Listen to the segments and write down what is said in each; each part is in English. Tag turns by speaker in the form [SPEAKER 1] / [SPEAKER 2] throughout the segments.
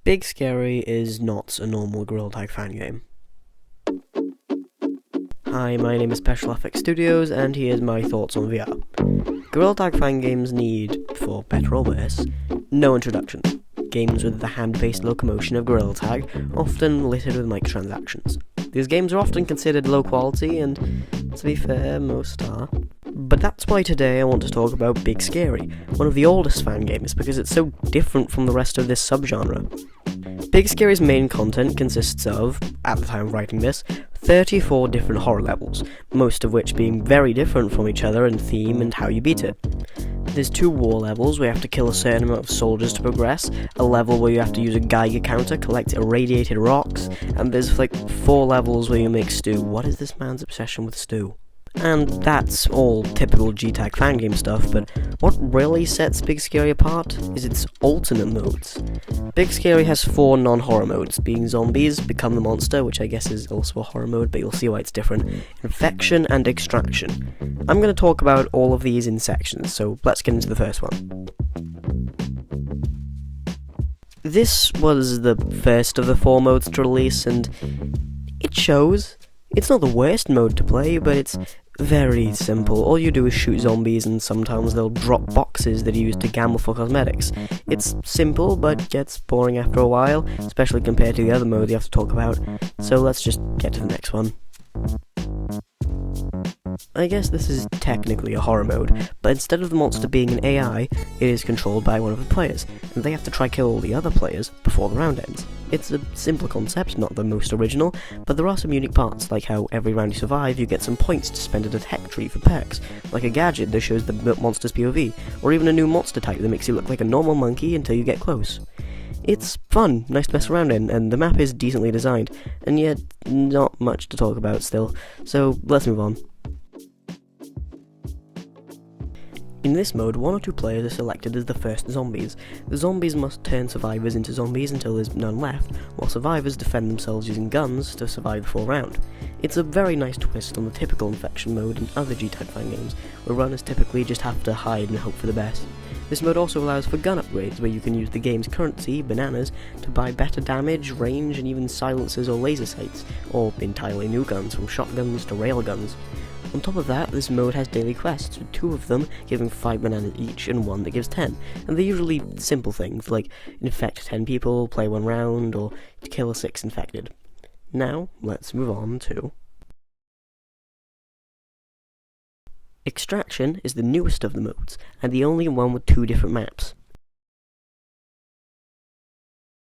[SPEAKER 1] Big Scary is not a normal Gorilla Tag fan game. Hi, my name is Special Effects Studios, and here's my thoughts on VR. Gorilla Tag fan games need, for better or worse, no introduction. Games with the hand-based locomotion of Gorilla Tag, often littered with microtransactions. These games are often considered low quality, and to be fair, most are. But that's why today I want to talk about Big Scary, one of the oldest fan games, because it's so different from the rest of this subgenre. Big Scary's main content consists of, at the time of writing this, 34 different horror levels, most of which being very different from each other in theme and how you beat it. There's 2 war levels where you have to kill a certain amount of soldiers to progress, a level where you have to use a Geiger counter, collect irradiated rocks, and there's 4 levels where you make stew. What is this man's obsession with stew? And that's all typical G-Tag fan game stuff, but what really sets Big Scary apart is its alternate modes. Big Scary has 4 non-horror modes, being Zombies, Become the Monster, which I guess is also a horror mode, but you'll see why it's different, Infection, and Extraction. I'm going to talk about all of these in sections, so let's get into the first one. This was the first of the 4 modes to release, and it shows. It's not the worst mode to play, but it's very simple. All you do is shoot zombies, and sometimes they'll drop boxes that you use to gamble for cosmetics. It's simple, but gets boring after a while, especially compared to the other mode you have to talk about. So let's just get to the next one. I guess this is technically a horror mode, but instead of the monster being an AI, it is controlled by one of the players, and they have to try kill all the other players before the round ends. It's a simple concept, not the most original, but there are some unique parts, like how every round you survive, you get some points to spend at a tech tree for perks, like a gadget that shows the monster's POV, or even a new monster type that makes you look like a normal monkey until you get close. It's fun, nice to mess around in, and the map is decently designed, and yet not much to talk about still, so let's move on. In this mode, 1 or 2 players are selected as the first zombies. The zombies must turn survivors into zombies until there's none left, while survivors defend themselves using guns to survive the full round. It's a very nice twist on the typical Infection mode and other G-Tag fan games, where runners typically just have to hide and hope for the best. This mode also allows for gun upgrades, where you can use the game's currency, bananas, to buy better damage, range, and even silencers or laser sights, or entirely new guns from shotguns to railguns. On top of that, this mode has daily quests, with 2 of them giving 5 bananas each and 1 that gives 10, and they're usually simple things, like infect 10 people, play 1 round, or kill 6 infected. Now, let's move on to... Extraction is the newest of the modes, and the only one with 2 different maps.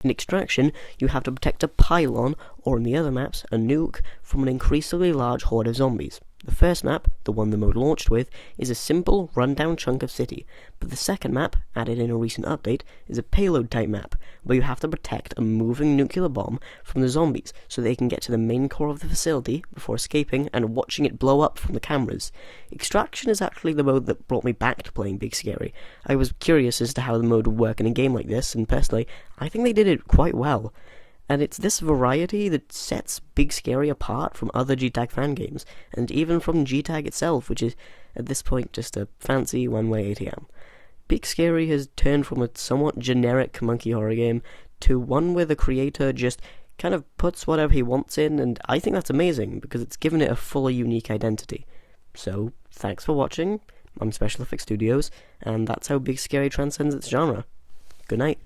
[SPEAKER 1] In Extraction, you have to protect a pylon, or in the other maps, a nuke, from an increasingly large horde of zombies. The first map, the one the mode launched with, is a simple, run-down chunk of city, but the second map, added in a recent update, is a payload-type map, where you have to protect a moving nuclear bomb from the zombies so they can get to the main core of the facility before escaping and watching it blow up from the cameras. Extraction is actually the mode that brought me back to playing Big Scary. I was curious as to how the mode would work in a game like this, and personally, I think they did it quite well. And it's this variety that sets Big Scary apart from other G-Tag fan games, and even from G-Tag itself, which is, at this point, just a fancy one-way ATM. Big Scary has turned from a somewhat generic monkey horror game to one where the creator just kind of puts whatever he wants in, and I think that's amazing, because it's given it a fully unique identity. So, thanks for watching, I'm Special Effects Studios, and that's how Big Scary transcends its genre. Good night.